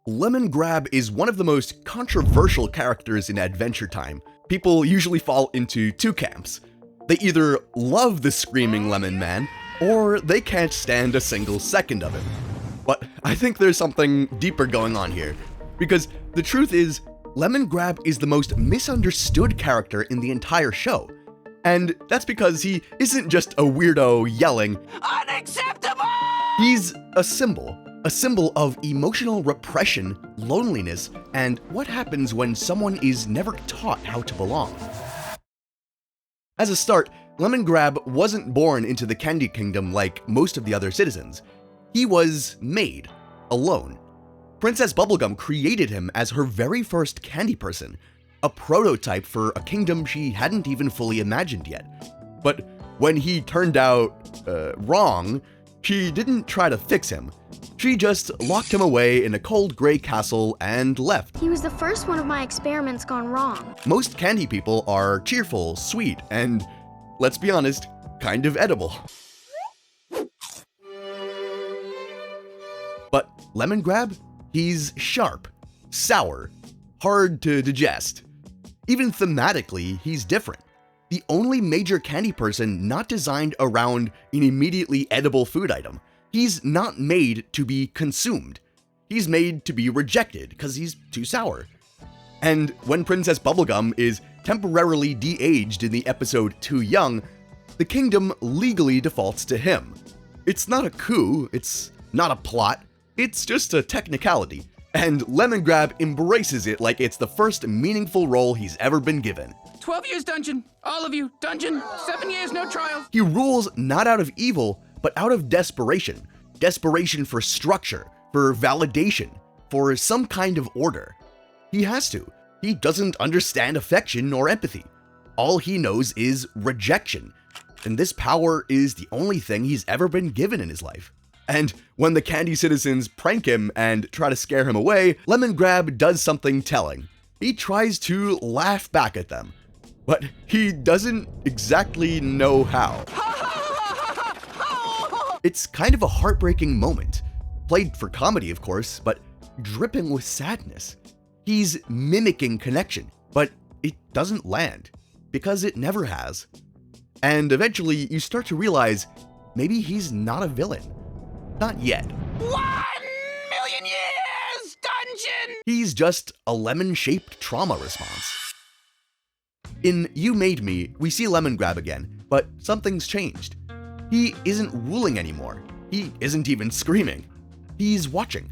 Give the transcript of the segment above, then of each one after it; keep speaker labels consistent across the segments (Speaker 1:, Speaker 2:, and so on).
Speaker 1: Lemongrab is one of the most controversial characters in Adventure Time. People usually fall into two camps. They either love the Screaming Lemon Man, or they can't stand a single second of him. But I think there's something deeper going on here, because the truth is, Lemongrab is the most misunderstood character in the entire show. And that's because he isn't just a weirdo yelling, "Unacceptable!" He's a symbol of emotional repression, loneliness, and what happens when someone is never taught how to belong. As a start, Lemongrab wasn't born into the Candy Kingdom like most of the other citizens. He was made, alone. Princess Bubblegum created him as her very first candy person, a prototype for a kingdom she hadn't even fully imagined yet. But when he turned out wrong, she didn't try to fix him. She just locked him away in a cold gray castle and left.
Speaker 2: He was the first one of my experiments gone wrong.
Speaker 1: Most candy people are cheerful, sweet, and, let's be honest, kind of edible. But Lemongrab? He's sharp, sour, hard to digest. Even thematically, he's different. The only major candy person not designed around an immediately edible food item. He's not made to be consumed. He's made to be rejected because he's too sour. And when Princess Bubblegum is temporarily de-aged in the episode Too Young, the kingdom legally defaults to him. It's not a coup, it's not a plot, it's just a technicality. And Lemongrab embraces it like it's the first meaningful role he's ever been given.
Speaker 3: 12 years dungeon, all of you, dungeon, 7 years, no trial.
Speaker 1: He rules not out of evil, but out of desperation. Desperation for structure, for validation, for some kind of order. He has to. He doesn't understand affection or empathy. All he knows is rejection. And this power is the only thing he's ever been given in his life. And when the candy citizens prank him and try to scare him away, Lemongrab does something telling. He tries to laugh back at them, but he doesn't exactly know how. It's kind of a heartbreaking moment. Played for comedy, of course, but dripping with sadness. He's mimicking connection, but it doesn't land, because it never has. And eventually, you start to realize maybe he's not a villain. Not yet.
Speaker 3: 1 million years, dungeon!
Speaker 1: He's just a lemon-shaped trauma response. In You Made Me, we see Lemongrab again, but something's changed. He isn't ruling anymore. He isn't even screaming. He's watching,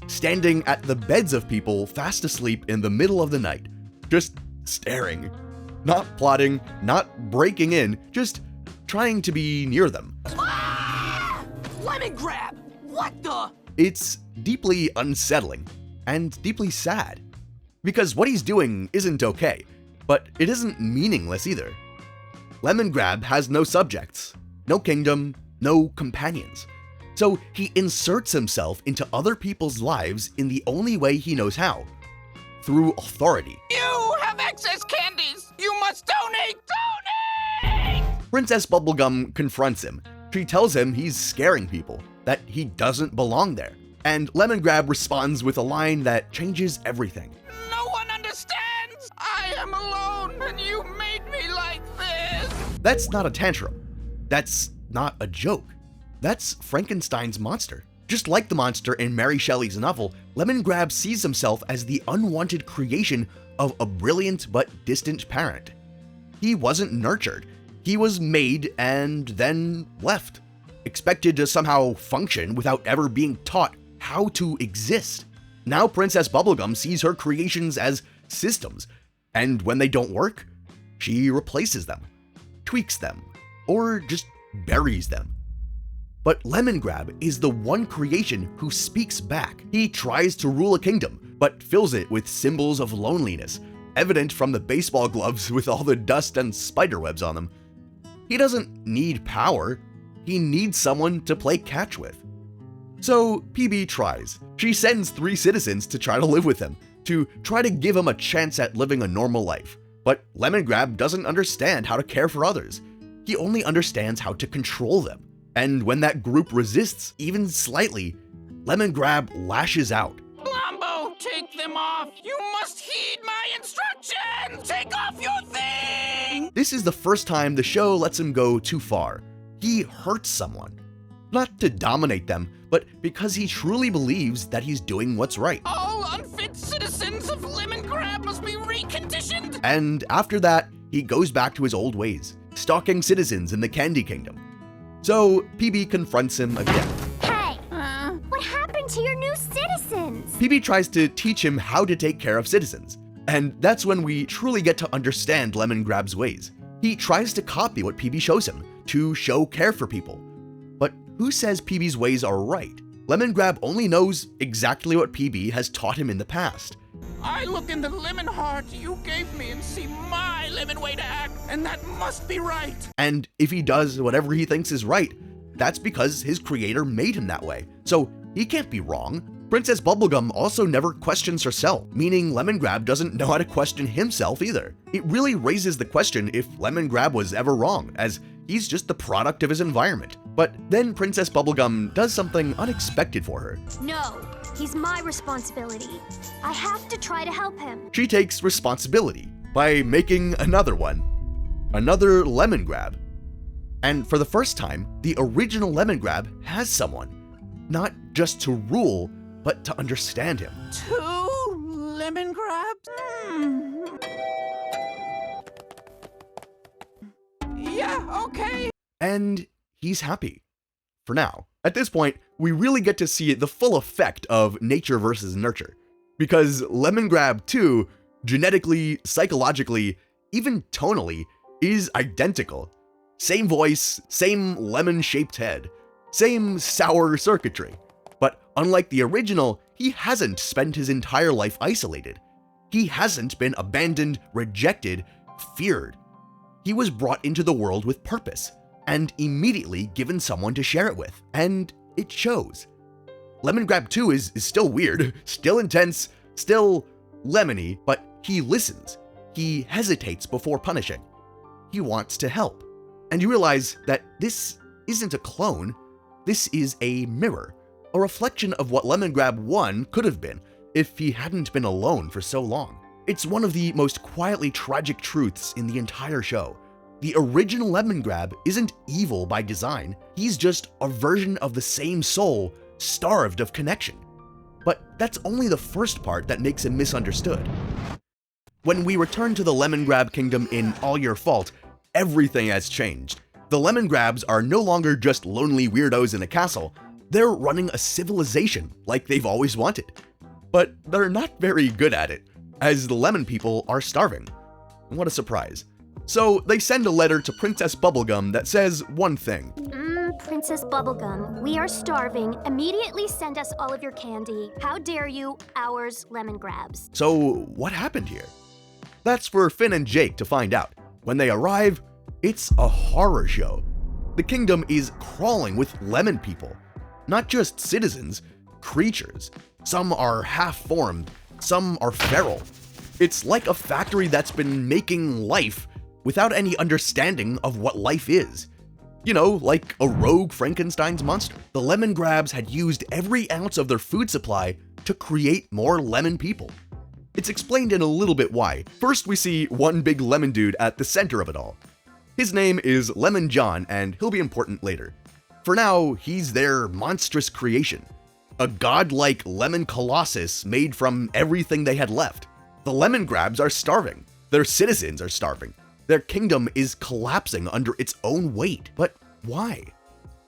Speaker 1: standing at the beds of people fast asleep in the middle of the night, just staring. Not plotting, not breaking in, just trying to be near them.
Speaker 3: Lemongrab! What the?
Speaker 1: It's deeply unsettling and deeply sad, because what he's doing isn't okay, but it isn't meaningless either. Lemongrab has no subjects, no kingdom, no companions. So he inserts himself into other people's lives in the only way he knows how, through authority.
Speaker 3: You have excess candies! You must donate! Donate!
Speaker 1: Princess Bubblegum confronts him. She tells him he's scaring people, that he doesn't belong there. And Lemongrab responds with a line that changes everything.
Speaker 3: No one understands! I am alone and you made me like this!
Speaker 1: That's not a tantrum. That's not a joke. That's Frankenstein's monster. Just like the monster in Mary Shelley's novel, Lemongrab sees himself as the unwanted creation of a brilliant but distant parent. He wasn't nurtured. He was made and then left, expected to somehow function without ever being taught how to exist. Now Princess Bubblegum sees her creations as systems, and when they don't work, she replaces them, tweaks them, or just buries them. But Lemongrab is the one creation who speaks back. He tries to rule a kingdom, but fills it with symbols of loneliness, evident from the baseball gloves with all the dust and spiderwebs on them. He doesn't need power, he needs someone to play catch with. So PB tries. She sends 3 citizens to try to live with him, to try to give him a chance at living a normal life. But Lemongrab doesn't understand how to care for others. He only understands how to control them. And when that group resists, even slightly, Lemongrab lashes out.
Speaker 3: Lombo off! You must heed my instructions! Take off your thing!
Speaker 1: This is the first time the show lets him go too far. He hurts someone. Not to dominate them, but because he truly believes that he's doing what's right.
Speaker 3: All unfit citizens of Lemongrab must be reconditioned!
Speaker 1: And after that, he goes back to his old ways, stalking citizens in the Candy Kingdom. So PB confronts him again.
Speaker 4: Hey! What happened to your new citizens?
Speaker 1: PB tries to teach him how to take care of citizens, and that's when we truly get to understand Lemongrab's ways. He tries to copy what PB shows him, to show care for people. But who says PB's ways are right? Lemongrab only knows exactly what PB has taught him in the past.
Speaker 3: I look in the lemon heart you gave me and see my lemon way to act, and that must be right.
Speaker 1: And if he does whatever he thinks is right, that's because his creator made him that way. So he can't be wrong. Princess Bubblegum also never questions herself, meaning Lemongrab doesn't know how to question himself either. It really raises the question if Lemongrab was ever wrong, as he's just the product of his environment. But then Princess Bubblegum does something unexpected for her.
Speaker 4: No, he's my responsibility. I have to try to help him.
Speaker 1: She takes responsibility by making another one. Another Lemongrab. And for the first time, the original Lemongrab has someone. Not just to rule, but to understand him.
Speaker 3: 2 Lemongrabs? Yeah, okay.
Speaker 1: And he's happy. For now. At this point, we really get to see the full effect of nature versus nurture. Because Lemongrab 2, genetically, psychologically, even tonally, is identical. Same voice, same lemon-shaped head, same sour circuitry. But unlike the original, he hasn't spent his entire life isolated. He hasn't been abandoned, rejected, feared. He was brought into the world with purpose, and immediately given someone to share it with, and it shows. Lemongrab 2 is still weird, still intense, still lemony, but he listens. He hesitates before punishing. He wants to help. And you realize that this isn't a clone, this is a mirror, a reflection of what Lemongrab 1 could have been if he hadn't been alone for so long. It's one of the most quietly tragic truths in the entire show. The original Lemongrab isn't evil by design, he's just a version of the same soul, starved of connection. But that's only the first part that makes him misunderstood. When we return to the Lemongrab Kingdom in All Your Fault, everything has changed. The Lemongrabs are no longer just lonely weirdos in a castle, they're running a civilization like they've always wanted. But they're not very good at it, as the lemon people are starving. What a surprise. So they send a letter to Princess Bubblegum that says one thing.
Speaker 4: Princess Bubblegum, we are starving. Immediately send us all of your candy. How dare you? Ours, Lemongrabs.
Speaker 1: So what happened here? That's for Finn and Jake to find out. When they arrive, it's a horror show. The kingdom is crawling with lemon people. Not just citizens, creatures. Some are half-formed, some are feral. It's like a factory that's been making life without any understanding of what life is. You know, like a rogue Frankenstein's monster. The Lemongrabs had used every ounce of their food supply to create more lemon people. It's explained in a little bit why. First, we see one big lemon dude at the center of it all. His name is Lemon John, and he'll be important later. For now, he's their monstrous creation. A godlike lemon colossus made from everything they had left. The Lemongrabs are starving. Their citizens are starving. Their kingdom is collapsing under its own weight. But why?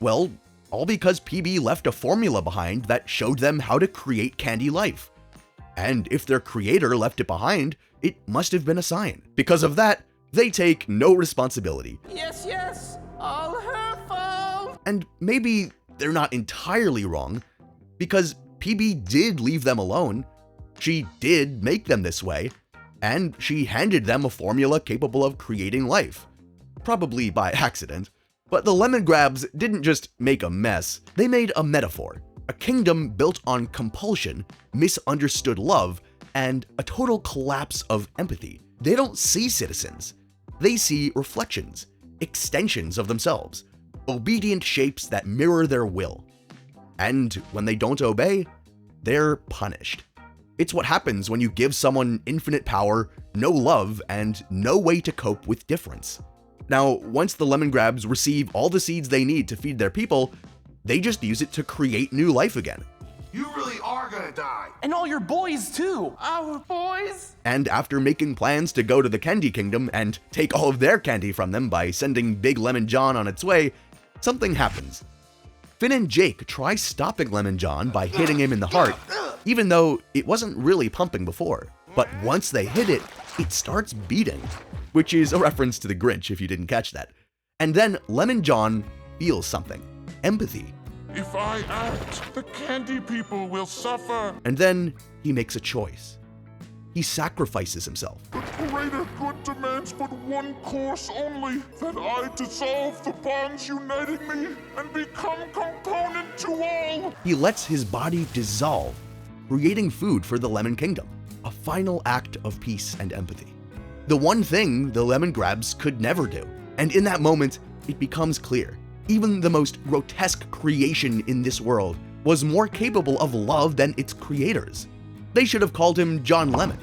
Speaker 1: Well, all because PB left a formula behind that showed them how to create candy life. And if their creator left it behind, it must have been a sign. Because of that, they take no responsibility.
Speaker 3: Yes, all her fault.
Speaker 1: And maybe they're not entirely wrong, because PB did leave them alone. She did make them this way, and she handed them a formula capable of creating life. Probably by accident. But the Lemongrabs didn't just make a mess, they made a metaphor. A kingdom built on compulsion, misunderstood love, and a total collapse of empathy. They don't see citizens. They see reflections, extensions of themselves, obedient shapes that mirror their will. And when they don't obey, they're punished. It's what happens when you give someone infinite power, no love, and no way to cope with difference. Now, once the Lemongrabs receive all the seeds they need to feed their people, they just use it to create new life again.
Speaker 5: You really are gonna die.
Speaker 3: And all your boys, too. Our boys?
Speaker 1: And after making plans to go to the Candy Kingdom and take all of their candy from them by sending Big Lemon John on its way, something happens. Finn and Jake try stopping Lemon John by hitting him in the heart, even though it wasn't really pumping before. But once they hit it, it starts beating, which is a reference to the Grinch if you didn't catch that. And then Lemon John feels something, empathy.
Speaker 5: If I act, the candy people will suffer.
Speaker 1: And then he makes a choice. He sacrifices himself.
Speaker 5: The greater good demands but one course only, that I dissolve the bonds uniting me and become component to all.
Speaker 1: He lets his body dissolve, creating food for the Lemon Kingdom, a final act of peace and empathy. The one thing the Lemongrabs could never do. And in that moment, it becomes clear. Even the most grotesque creation in this world was more capable of love than its creators. They should have called him John Lemon.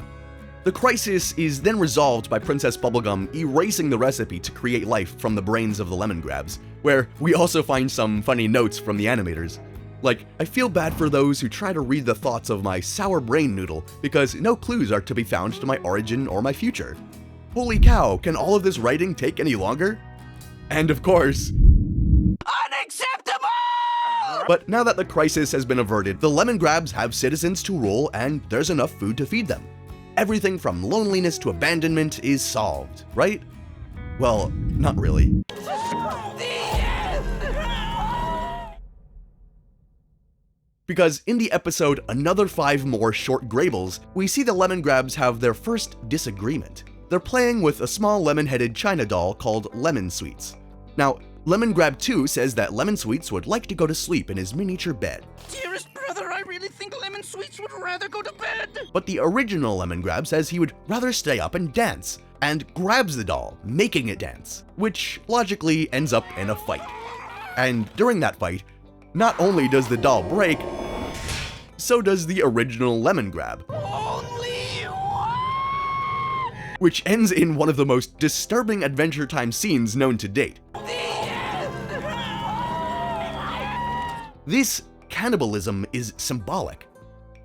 Speaker 1: The crisis is then resolved by Princess Bubblegum erasing the recipe to create life from the brains of the Lemongrabs, where we also find some funny notes from the animators. Like, I feel bad for those who try to read the thoughts of my sour brain noodle because no clues are to be found to my origin or my future. Holy cow, can all of this writing take any longer? And of course,
Speaker 3: Unacceptable!
Speaker 1: but now that the crisis has been averted, the Lemongrabs have citizens to rule and there's enough food to feed them. Everything from loneliness to abandonment is solved, right? Well, not really. Because in the episode Another 5 More Short Grabbles, we see the Lemongrabs have their first disagreement. They're playing with a small lemon-headed China doll called Lemon Sweets. Now, Lemongrab 2 says that Lemon Sweets would like to go to sleep in his miniature bed.
Speaker 3: Dearest brother, I really think Lemon Sweets would rather go to bed.
Speaker 1: But the original Lemongrab says he would rather stay up and dance, and grabs the doll, making it dance, which logically ends up in a fight. And during that fight, not only does the doll break, so does the original Lemongrab,
Speaker 3: Only one!
Speaker 1: which ends in one of the most disturbing Adventure Time scenes known to date. This cannibalism is symbolic.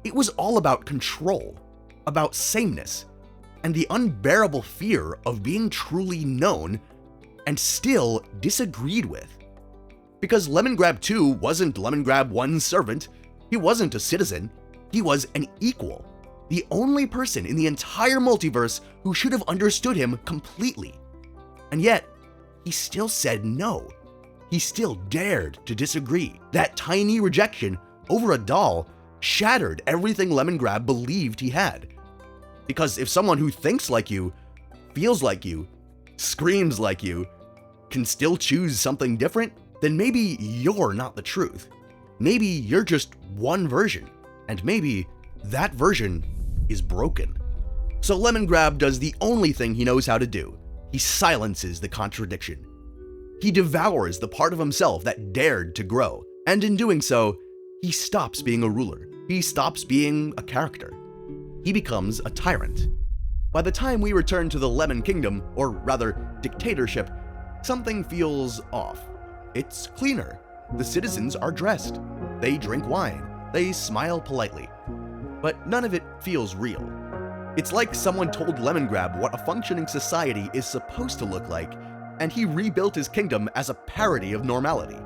Speaker 1: It was all about control, about sameness, and the unbearable fear of being truly known and still disagreed with. Because Lemongrab 2 wasn't Lemongrab 1's servant, he wasn't a citizen, he was an equal, the only person in the entire multiverse who should have understood him completely. And yet, he still said no. He still dared to disagree. That tiny rejection over a doll shattered everything Lemongrab believed he had. Because if someone who thinks like you, feels like you, screams like you, can still choose something different, then maybe you're not the truth. Maybe you're just one version, and maybe that version is broken. So Lemongrab does the only thing he knows how to do. He silences the contradiction. He devours the part of himself that dared to grow, and in doing so, he stops being a ruler. He stops being a character. He becomes a tyrant. By the time we return to the Lemon Kingdom, or rather, dictatorship, something feels off. It's cleaner. The citizens are dressed. They drink wine. They smile politely. But none of it feels real. It's like someone told Lemongrab what a functioning society is supposed to look like, and he rebuilt his kingdom as a parody of normality.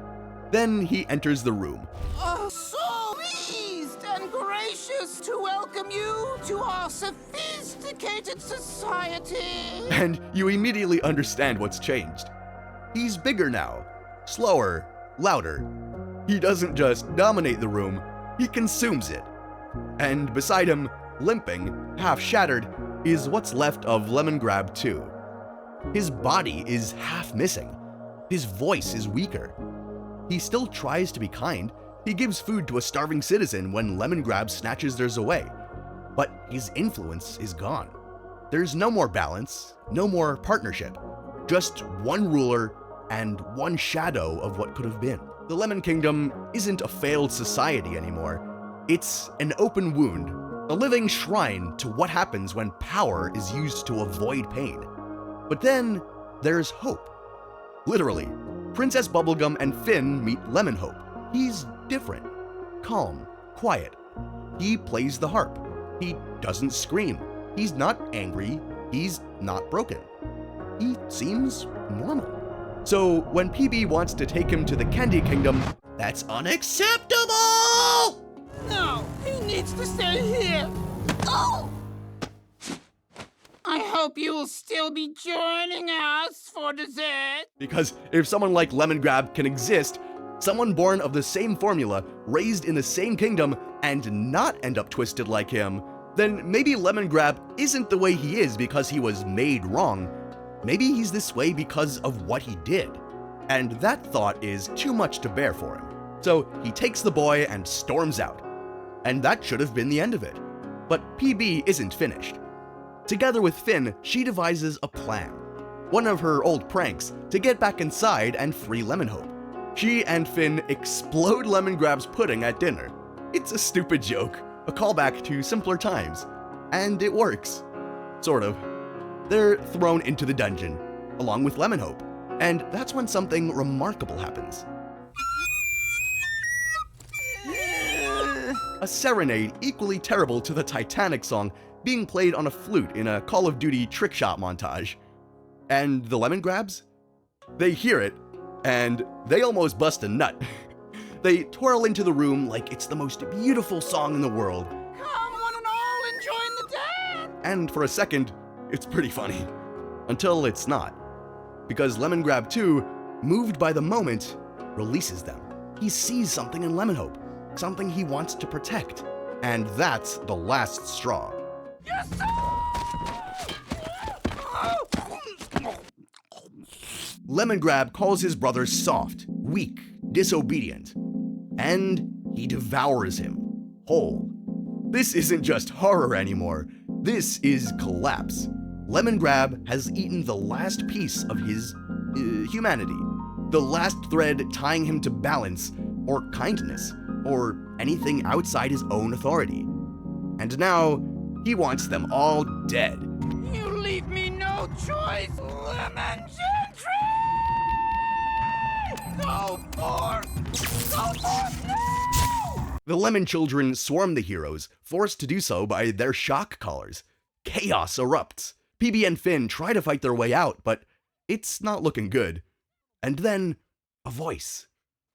Speaker 1: Then he enters the room.
Speaker 3: Oh, so pleased and gracious to welcome you to our sophisticated society.
Speaker 1: And you immediately understand what's changed. He's bigger now, slower, louder. He doesn't just dominate the room, he consumes it. And beside him, limping, half shattered, is what's left of Lemongrab 2. His body is half missing. His voice is weaker. He still tries to be kind. He gives food to a starving citizen when Lemongrab snatches theirs away. But his influence is gone. There's no more balance, no more partnership. Just one ruler and one shadow of what could have been. The Lemon Kingdom isn't a failed society anymore. It's an open wound, a living shrine to what happens when power is used to avoid pain. But then there's hope. Literally, Princess Bubblegum and Finn meet Lemon Hope. He's different, calm, quiet. He plays the harp. He doesn't scream. He's not angry. He's not broken. He seems normal. So when PB wants to take him to the Candy Kingdom, that's unacceptable!
Speaker 3: No, he needs to stay here. Oh! I hope you will still be joining us for dessert.
Speaker 1: Because if someone like Lemongrab can exist, someone born of the same formula, raised in the same kingdom, and not end up twisted like him, then maybe Lemongrab isn't the way he is because he was made wrong. Maybe he's this way because of what he did. And that thought is too much to bear for him. So he takes the boy and storms out. And that should have been the end of it. But PB isn't finished. Together with Finn, she devises a plan. One of her old pranks to get back inside and free Lemon Hope. She and Finn explode Lemongrab's pudding at dinner. It's a stupid joke, a callback to simpler times. And it works. Sort of. They're thrown into the dungeon, along with Lemon Hope. And that's when something remarkable happens. A serenade equally terrible to the Titanic song being played on a flute in a Call of Duty trick shot montage. And the Lemongrabs? They hear it, and they almost bust a nut. They twirl into the room like it's the most beautiful song in the world.
Speaker 3: Come one and all and join the dance.
Speaker 1: And for a second, it's pretty funny. Until it's not. Because Lemongrab 2, moved by the moment, releases them. He sees something in Lemon Hope, something he wants to protect. And that's the last straw.
Speaker 3: Yes, sir!
Speaker 1: Lemongrab calls his brother soft, weak, disobedient, and he devours him whole. This isn't just horror anymore. This is collapse. Lemongrab has eaten the last piece of his humanity, the last thread tying him to balance or kindness or anything outside his own authority. And now he wants them all dead.
Speaker 3: You leave me no choice, Lemon Gentry! Go forth! Go forth now!
Speaker 1: The Lemon Children swarm the heroes, forced to do so by their shock collars. Chaos erupts. PB and Finn try to fight their way out, but it's not looking good. And then, a voice.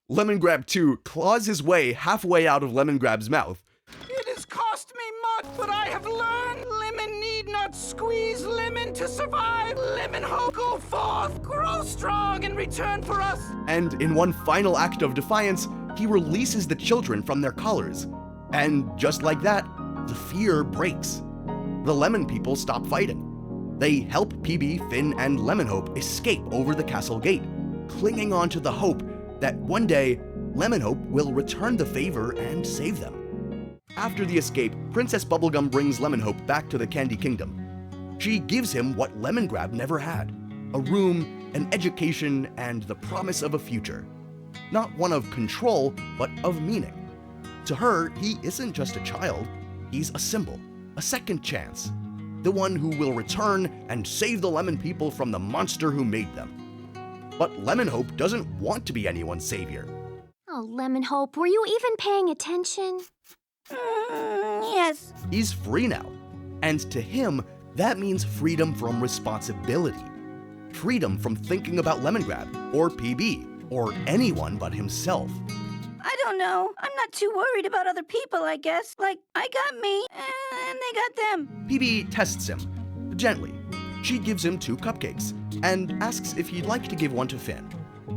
Speaker 1: Lemongrab 2 claws his way halfway out of Lemongrab's mouth.
Speaker 3: It has cost me much, but I have learned lemon need not squeeze lemon to survive. Lemon Hope, go forth, grow strong, and return for us.
Speaker 1: And in one final act of defiance, he releases the children from their collars. And just like that, the fear breaks. The Lemon people stop fighting. They help PB, Finn, and Lemon Hope escape over the castle gate, clinging on to the hope that one day, Lemon Hope will return the favor and save them. After the escape, Princess Bubblegum brings Lemon Hope back to the Candy Kingdom. She gives him what Lemongrab never had, a room, an education, and the promise of a future. Not one of control, but of meaning. To her, he isn't just a child, he's a symbol, a second chance, the one who will return and save the Lemon people from the monster who made them. But Lemon Hope doesn't want to be anyone's savior.
Speaker 4: Oh, Lemon Hope, were you even paying attention?
Speaker 3: Yes.
Speaker 1: He's free now. And to him, that means freedom from responsibility. Freedom from thinking about Lemongrab, or PB, or anyone but himself.
Speaker 6: I don't know. I'm not too worried about other people, I guess. Like, I got me, and they got them.
Speaker 1: PB tests him, gently. She gives him 2 cupcakes, and asks if he'd like to give one to Finn.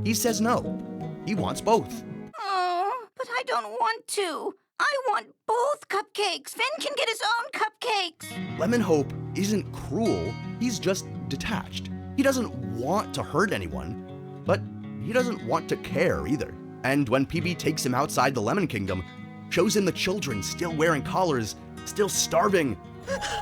Speaker 1: He says no. He wants both.
Speaker 6: Oh, but I don't want to. I want both cupcakes. Finn can get his own cupcakes.
Speaker 1: Lemon Hope isn't cruel, he's just detached. He doesn't want to hurt anyone, but he doesn't want to care either. And when PB takes him outside the Lemon Kingdom, shows him the children still wearing collars, still starving,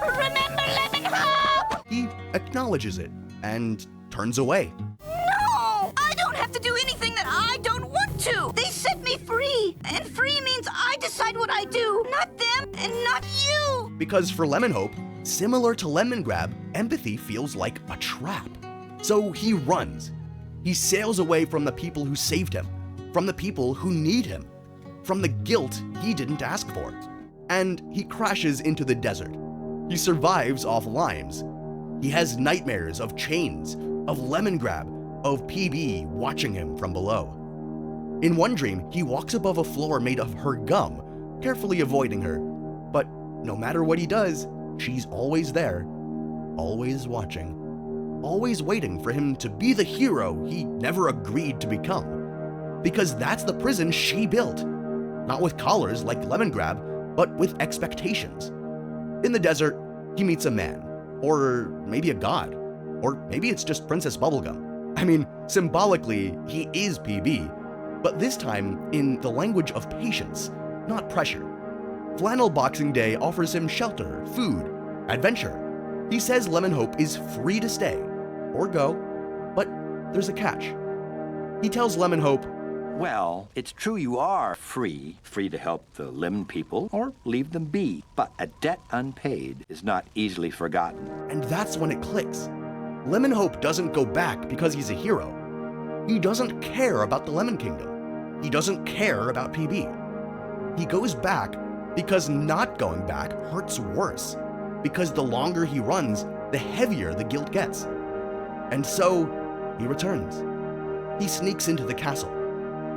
Speaker 6: Remember Lemon Hope?
Speaker 1: he acknowledges it and turns away.
Speaker 6: No! I don't have to do anything that I don't want to. They set me free. And free means I decide what I do, not them and not you.
Speaker 1: Because for Lemonhope, similar to Lemongrab, empathy feels like a trap. So he runs. He sails away from the people who saved him, from the people who need him, from the guilt he didn't ask for. And he crashes into the desert. He survives off limes. He has nightmares of chains, of Lemongrab, of PB watching him from below. In one dream, he walks above a floor made of her gum, carefully avoiding her. But no matter what he does, she's always there, always watching, always waiting for him to be the hero he never agreed to become. Because that's the prison she built. Not with collars like Lemongrab, but with expectations. In the desert, he meets a man, or maybe a god, or maybe it's just Princess Bubblegum. I mean, symbolically, he is PB, but this time in the language of patience, not pressure. Flannel Boxing Day offers him shelter, food, adventure. He says Lemonhope is free to stay, or go, but there's a catch. He tells Lemonhope,
Speaker 7: well, it's true you are free to help the lemon people or leave them be. But a debt unpaid is not easily forgotten.
Speaker 1: And that's when it clicks. Lemonhope doesn't go back because he's a hero. He doesn't care about the Lemon Kingdom. He doesn't care about PB. He goes back because not going back hurts worse. Because the longer he runs, the heavier the guilt gets. And so, he returns. He sneaks into the castle.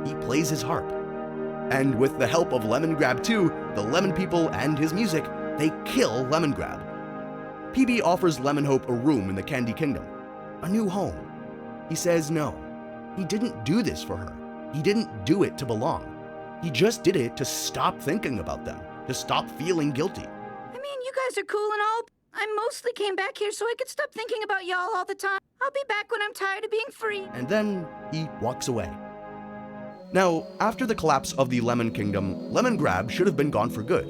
Speaker 1: He plays his harp. And with the help of Lemongrab 2, the Lemon People, and his music, they kill Lemongrab. PB offers Lemonhope a room in the Candy Kingdom, a new home. He says no. He didn't do this for her. He didn't do it to belong. He just did it to stop thinking about them, to stop feeling guilty.
Speaker 6: I mean, you guys are cool and all. I mostly came back here so I could stop thinking about y'all all the time. I'll be back when I'm tired of being free.
Speaker 1: And then he walks away. Now, after the collapse of the Lemon Kingdom, Lemongrab should have been gone for good.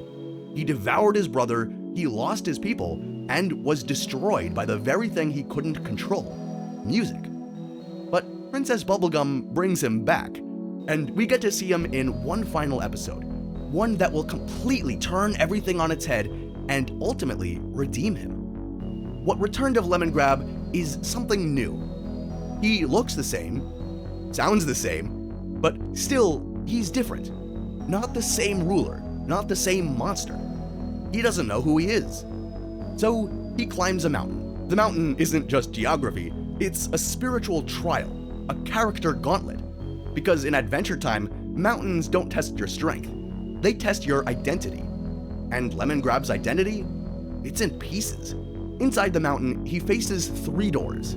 Speaker 1: He devoured his brother, he lost his people, and was destroyed by the very thing he couldn't control, music. But Princess Bubblegum brings him back, and we get to see him in one final episode, one that will completely turn everything on its head and ultimately redeem him. What returned of Lemongrab is something new. He looks the same, sounds the same, but still, he's different. Not the same ruler, not the same monster. He doesn't know who he is. So he climbs a mountain. The mountain isn't just geography, it's a spiritual trial, a character gauntlet. Because in Adventure Time, mountains don't test your strength, they test your identity. And Lemongrab's identity? It's in pieces. Inside the mountain, he faces 3 doors,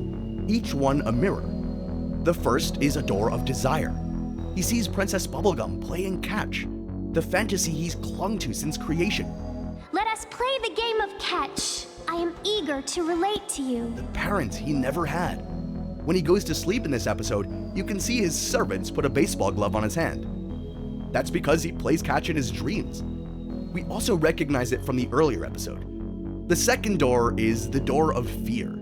Speaker 1: each one a mirror. The first is a door of desire. He sees Princess Bubblegum playing catch, the fantasy he's clung to since creation.
Speaker 4: Let us play the game of catch. I am eager to relate to you.
Speaker 1: The parents he never had. When he goes to sleep in this episode, you can see his servants put a baseball glove on his hand. That's because he plays catch in his dreams. We also recognize it from the earlier episode. The second door is the door of fear.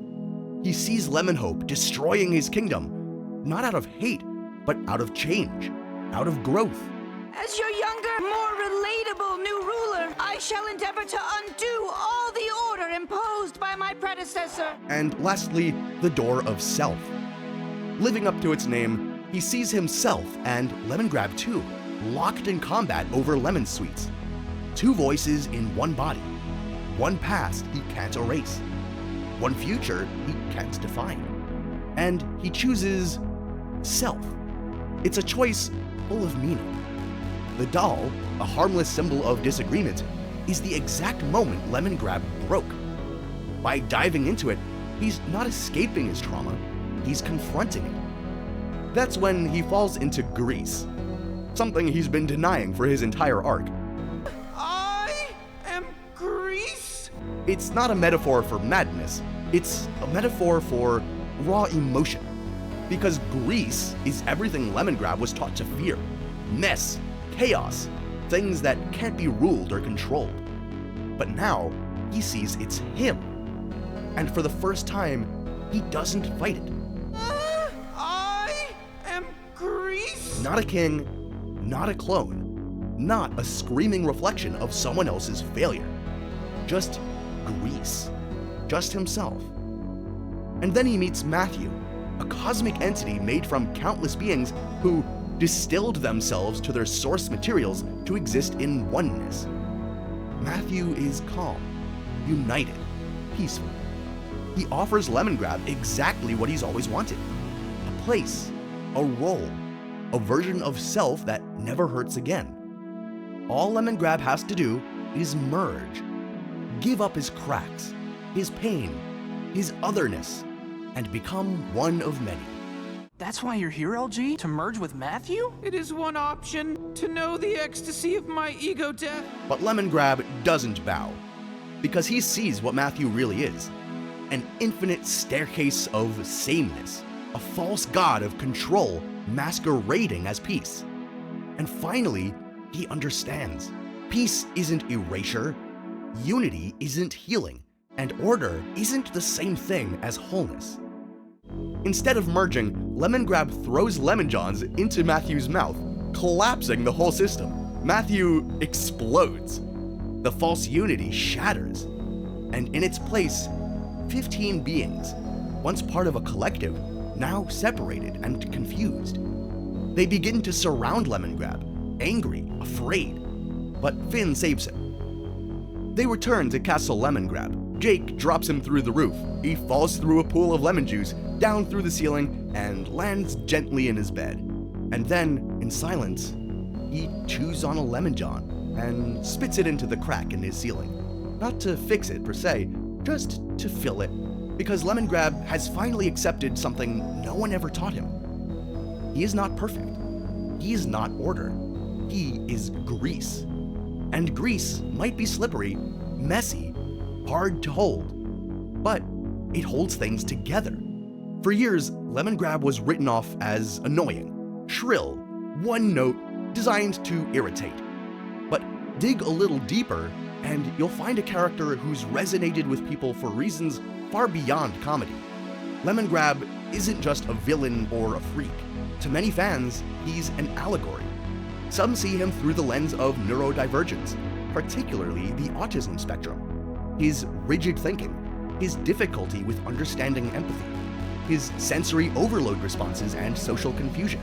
Speaker 1: He sees Lemonhope destroying his kingdom, not out of hate, but out of change, out of growth.
Speaker 6: As your younger, more relatable new ruler, I shall endeavor to undo all the order imposed by my predecessor.
Speaker 1: And lastly, the door of self. Living up to its name, he sees himself and Lemongrab 2 locked in combat over lemon sweets. 2 voices in one body. One past he can't erase. One future he can't define. And he chooses self. It's a choice full of meaning. The doll, a harmless symbol of disagreement, is the exact moment Lemongrab broke. By diving into it, he's not escaping his trauma, he's confronting it. That's when he falls into grease, something he's been denying for his entire arc.
Speaker 3: I am grease?
Speaker 1: It's not a metaphor for madness, it's a metaphor for raw emotion. Because grease is everything Lemongrab was taught to fear. Mess, chaos, things that can't be ruled or controlled. But now, he sees it's him. And for the first time, he doesn't fight it.
Speaker 3: I am grease?
Speaker 1: Not a king, not a clone, not a screaming reflection of someone else's failure. just grease, just himself. And then he meets Matthew, a cosmic entity made from countless beings who distilled themselves to their source materials to exist in oneness. Matthew is calm, united, peaceful. He offers Lemongrab exactly what he's always wanted: a place, a role, a version of self that never hurts again. All Lemongrab has to do is merge, give up his cracks, his pain, his otherness, and become one of many.
Speaker 3: That's why you're here, LG? To merge with Matthew? It is one option, to know the ecstasy of my ego death.
Speaker 1: But Lemongrab doesn't bow, because he sees what Matthew really is: an infinite staircase of sameness, a false god of control masquerading as peace. And finally, he understands. Peace isn't erasure, unity isn't healing, and order isn't the same thing as wholeness. Instead of merging, Lemongrab throws Lemon Johns into Matthew's mouth, collapsing the whole system. Matthew explodes. The false unity shatters. And in its place, 15 beings, once part of a collective, now separated and confused. They begin to surround Lemongrab, angry, afraid. But Finn saves him. They return to Castle Lemongrab. Jake drops him through the roof. He falls through a pool of lemon juice, down through the ceiling, and lands gently in his bed. And then, in silence, he chews on a Lemon John and spits it into the crack in his ceiling. Not to fix it per se, just to fill it, because Lemongrab has finally accepted something no one ever taught him. He is not perfect. He is not order. He is grease. And grease might be slippery, messy, hard to hold, but it holds things together. For years, Lemongrab was written off as annoying, shrill, one note, designed to irritate. But dig a little deeper, and you'll find a character who's resonated with people for reasons far beyond comedy. Lemongrab isn't just a villain or a freak. To many fans, he's an allegory. Some see him through the lens of neurodivergence, particularly the autism spectrum. His rigid thinking, his difficulty with understanding empathy, his sensory overload responses and social confusion.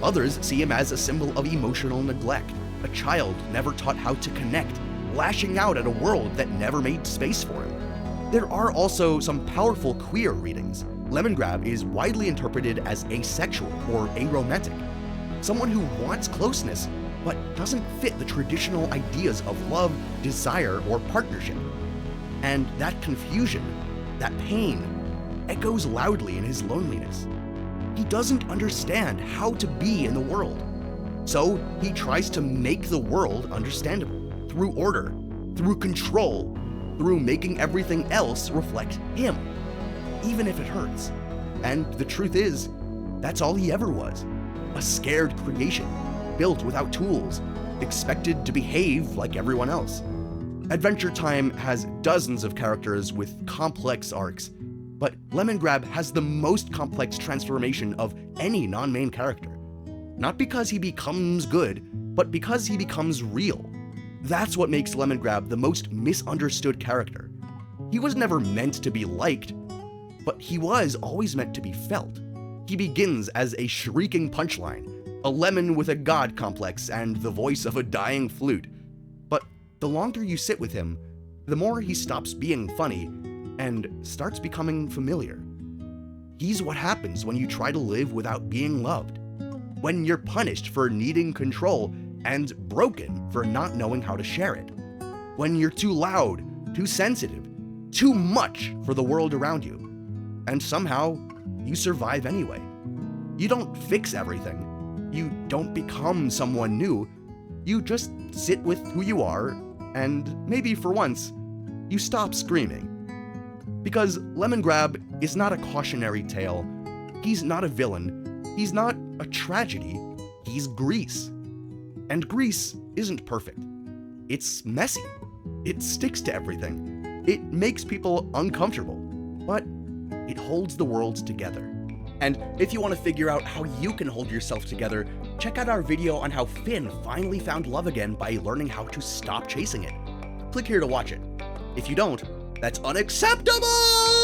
Speaker 1: Others see him as a symbol of emotional neglect, a child never taught how to connect, lashing out at a world that never made space for him. There are also some powerful queer readings. Lemongrab is widely interpreted as asexual or aromantic, someone who wants closeness but doesn't fit the traditional ideas of love, desire, or partnership. And that confusion, that pain, echoes loudly in his loneliness. He doesn't understand how to be in the world. So he tries to make the world understandable, through order, through control, through making everything else reflect him, even if it hurts. And the truth is, that's all he ever was. A scared creation, built without tools, expected to behave like everyone else. Adventure Time has dozens of characters with complex arcs, but Lemongrab has the most complex transformation of any non-main character. Not because he becomes good, but because he becomes real. That's what makes Lemongrab the most misunderstood character. He was never meant to be liked, but he was always meant to be felt. He begins as a shrieking punchline, a lemon with a god complex and the voice of a dying flute. But the longer you sit with him, the more he stops being funny and starts becoming familiar. He's what happens when you try to live without being loved, when you're punished for needing control and broken for not knowing how to share it, when you're too loud, too sensitive, too much for the world around you, and somehow you survive anyway. You don't fix everything. You don't become someone new. You just sit with who you are, and maybe for once, you stop screaming. Because Lemongrab is not a cautionary tale. He's not a villain. He's not a tragedy. He's grease. And grease isn't perfect. It's messy. It sticks to everything. It makes people uncomfortable. But it holds the world together. And if you want to figure out how you can hold yourself together, check out our video on how Finn finally found love again by learning how to stop chasing it. click here to watch it. If you don't, that's unacceptable!